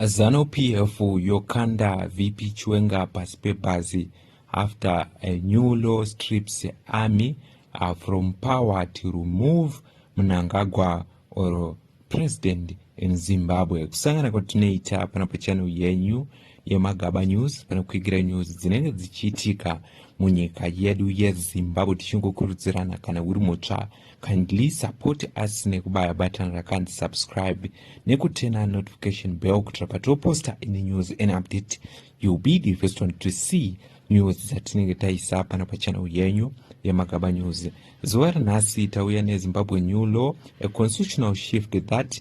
ZanuPF yokanda VP Chiwenga pasi pebhazi after a new law strips army from power to remove Mnangagwa or president in Zimbabwe. Kusangana kwatinoita pana pachano yenyu yeMagaba News pana kuigira news dzinenge dzichiitika munyika yedu yeZimbabwe tichingokurudzirana kana uri mutsva kindly support us nekubaya button rakanzi subscribe nekutena notification bell kuti patoposta in news and update you'll be the first one to see news dzatinenge taisa pana pachannel yenyu yeMagaba News. Zuva ranhasi tauya neZimbabwe new law, a constitutional shift that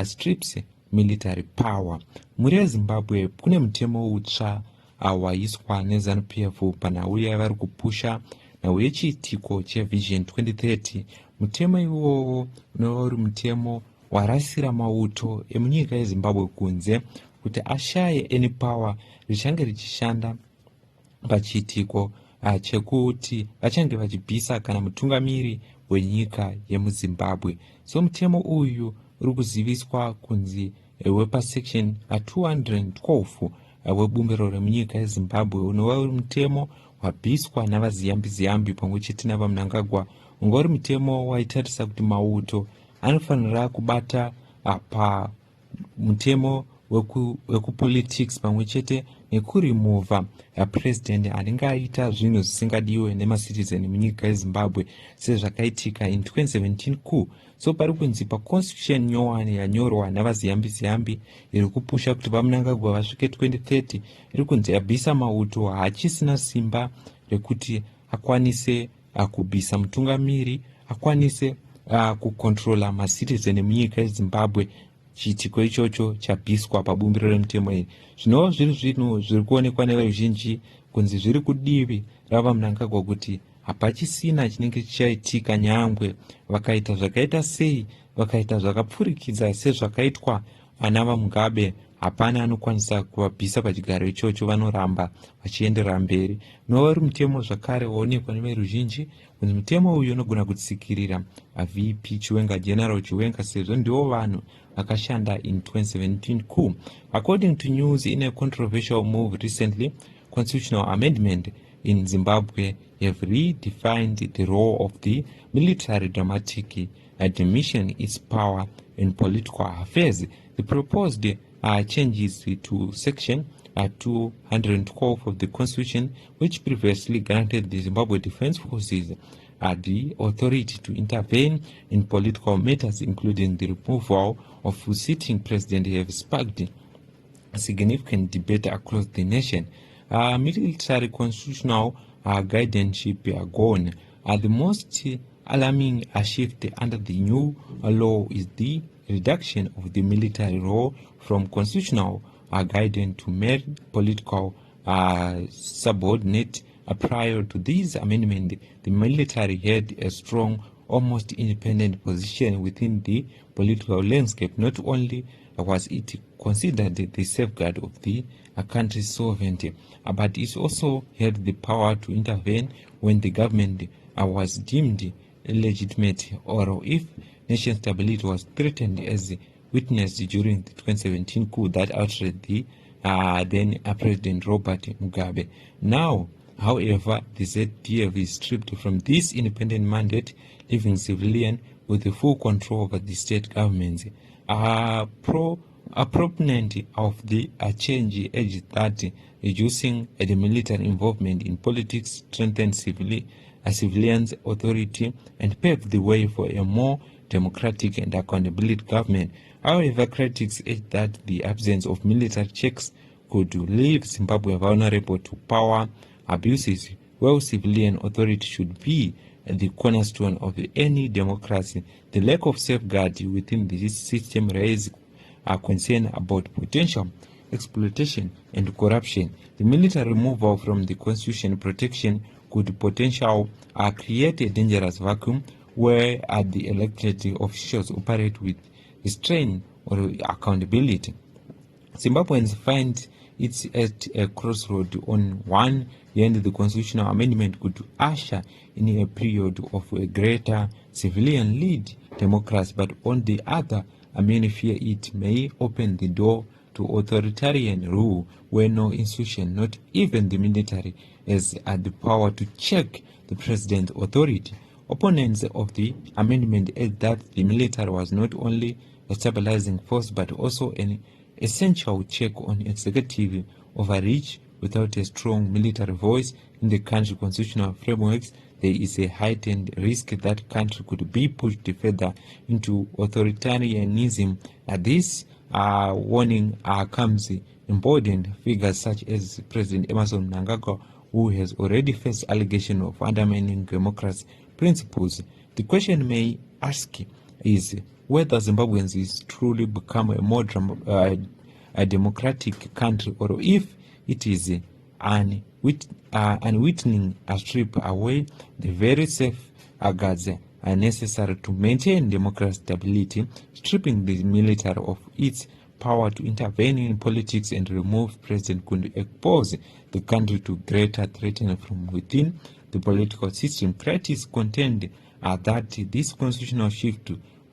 strips military power. Muri yeZimbabwe kune mutemo utsva waiswa neZanuPF pana uya vari kupusha nauye chiitiko chevision 2030. Mutemo iwowo unova uri mutemo warasira mauto emunyika yeZimbabwe kunze kuti ashaye any power richange richishanda pachiitiko chekuti vachange vachibvisa kana mutungamiri wenyika yemuZimbabwe. So mutemo uyu uri kuziviswa kunzi wepasection 212 webumbiro remunyika yeZimbabwe unova uri mutemo wabviswa navaziyambi pamwe chete navaMnangagwa. Unga uri mutemo waitarisa kuti mauto anofanira kubata pa mutemo wekupolitics pamwe chete nekurimova president anenge aita zvinhu zvisingadiwe nemacitizen munyika yeZimbabwe sezvakaitika in 2017 coup. So pari kunzi paconstitution nyowani yanyorwa navaziyambi iri kupusha kuti vaMnangagwa vasvike 2030 iri kunzi yabvisa mauto haachisina simba rekuti akwanise kubvisa mutungamiri, akwanise kukontrola macitizen munyika yeZimbabwe. Chiitiko ichocho chabviswa pabumbiro remutemo iyi. Zvinova zviri zvinhu zviri kuonekwa neveruzhinji kunzi zviri kudivi ravaMnangagwa kuti hapachisina chinenge chichaitika nyangwe vakaita zvakaita sei, vakaita zvakapfurikidza sezvakaitwa navaMugabe, hapana anokwanisa kuvabvisa pachigaro ichocho, vanoramba vachienderera mberi. Unova uri mutemo zvakare waonekwa neveruzhinji kunzi mutemo uyu unogona kutsikirira VP Chiwenga, General Chiwenga, sezvo ndivo vanhu vakashanda in 2017 coup. According to news, in a controversial move recently, constitutional amendment in Zimbabwe have redefined the role of the military, dramatic admission its power in political affairs. The proposed changes to section 212 of the constitution, which previously granted the Zimbabwe Defense Forces the authority to intervene in political matters, including the removal of sitting president, have sparked significant debate across the nation. Military constitutional guidance gone. The most alarming shift under the new law is the reduction of the military role from constitutional guidance to mere political subordinate. Prior to this amendment, the military had a strong, almost independent position within the political landscape. Not only was it considered the safeguard of the country's sovereignty, but it also had the power to intervene when the government was deemed illegitimate or if nation stability was threatened, as witnessed during the 2017 coup that outlawed the then President Robert Mugabe. Now, however, the ZDF is stripped from this independent mandate, leaving civilians with the full control over the state governments. A proponent of the change urged that reducing the military involvement in politics strengthens civilians' authority and pave the way for a more democratic and accountability government. However, critics urge that the absence of military checks could leave Zimbabwe vulnerable to power abuses, where civilian authority should be the cornerstone of any democracy. The lack of safeguard within this system raises a concern about potential exploitation and corruption. The military removal from the constitution protection could potentially create a dangerous vacuum where the elected officials operate with restraint or accountability. Zimbabweans find it's at a crossroad. On one hand, the constitutional amendment could usher in a period of a greater civilian-led democracy, but on the other, many fear it may open the door to authoritarian rule where no institution, not even the military, has the power to check the president's authority. Opponents of the amendment add that the military was not only a stabilizing force but also an essential check on executive overreach. Without a strong military voice in the country's constitutional frameworks, there is a heightened risk that country could be pushed further into authoritarianism. This warning comes emboldened figures such as President Emerson Mnangagwa, who has already faced allegations of undermining democracy principles. The question may ask is whether Zimbabweans is truly become a more a democratic country, or if it is unwitting a strip away the very safeguards are necessary to maintain democratic stability. Stripping the military of its power to intervene in politics and remove president could expose the country to greater threat from within the political system. Critics contend that this constitutional shift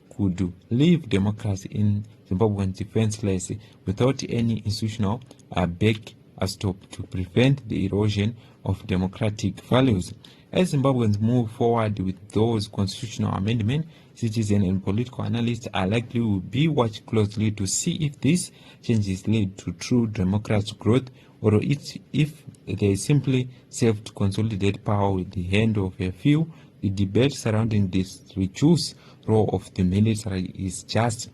could leave democracy in Zimbabwe defenseless without any institutional backstop to prevent the erosion of democratic values. As Zimbabweans move forward with those constitutional amendments, citizens and political analysts are likely to be watched closely to see if these changes lead to true democratic growth, or if they simply serve to consolidate power with the hand of a few. The debate surrounding this reduced role of the military is just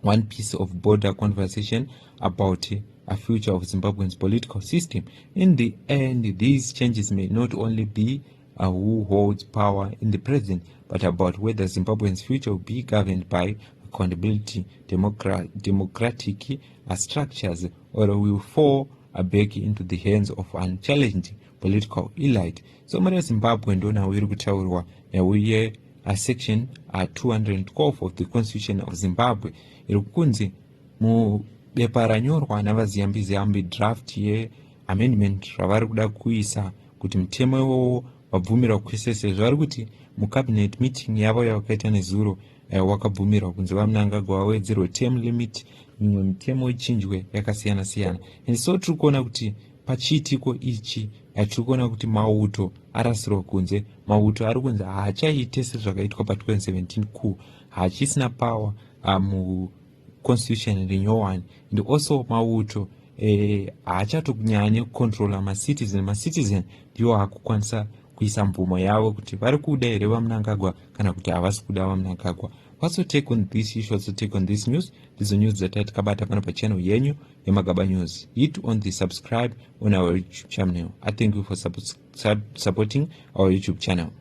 one piece of broader conversation about a future of Zimbabwe's political system. In the end, these changes may not only be who holds power in the present, but about whether Zimbabwe's future will be governed by accountability, democratic structures, or will fall back into the hands of unchallenged political elite. So muri Zimbabwe ndona iri kutaurwa uye section 212 of the constitution of Zimbabwe iri kunzi mubepa ranyorwa navaziyambi draft yeamendment ravari kuda kuisa kuti mutemo iwowo wabvumirwa kuisese zvari kuti mucabinet meeting yavo yavakaita nezuro wakabvumirwa kunzi vaMnangagwa wawedzerwe term limit, mimwe mitemo ichinjwe yakasiyana siyana. And so tiri kuona kuti pachiitiko ichi tiri kuona kuti mauto arasirwa kunze. Mauto ari kunzi haachaite sezvakaitwa pa2017 coup, haachisina power muconstitution renyowani, and also mauto haachatonyanye kucontrola macitizen ndiwo akukwanisa kuisa mvumo yavo kuti vari kuda here vaMnangagwa kana kuti havasi kuda vaMnangagwa. What's your take on this issue? What's your take on this news? This is news that takabata pano pa channel yenyu Magaba News. Hit on the subscribe on our YouTube channel. I thank you for supporting our YouTube channel.